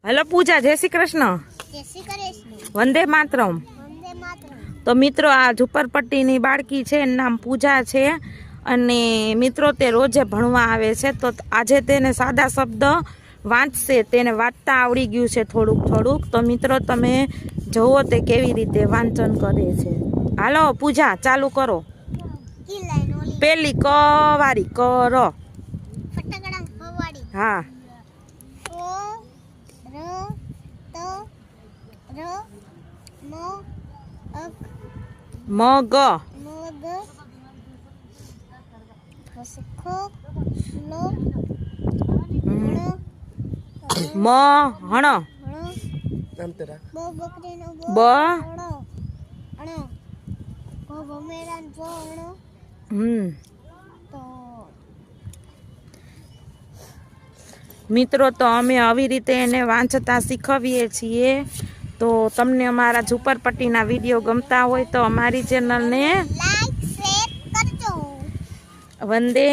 Hello पूजा, जय श्री कृष्ण। वंदे मातरम। तो मित्रों आ झुपरपट्टीनी बाळकी छे, एनुं नाम पूजा छे अने मित्रों ते रोजे भणवा आवे छे। तो आजे तेने सादा शब्द वांचशे, तेने वांचता आवड़ी गयुं छे थोड़ुंक थोड़ुंक। तो मित्रों तमे जोवो ते केवी रीते वांचन करे छे। हालो पूजा चालू करो। पेली क वारी करो। हाँ मग महण ब मित्रों तो अमे આવી રીતે એને વાંચતા શીખવીએ છીએ। तो तमने अमारा झुपरपट्टीना विडियो गमता होय तो अमारी चेनल ने लाइक शेर करजो। वंदे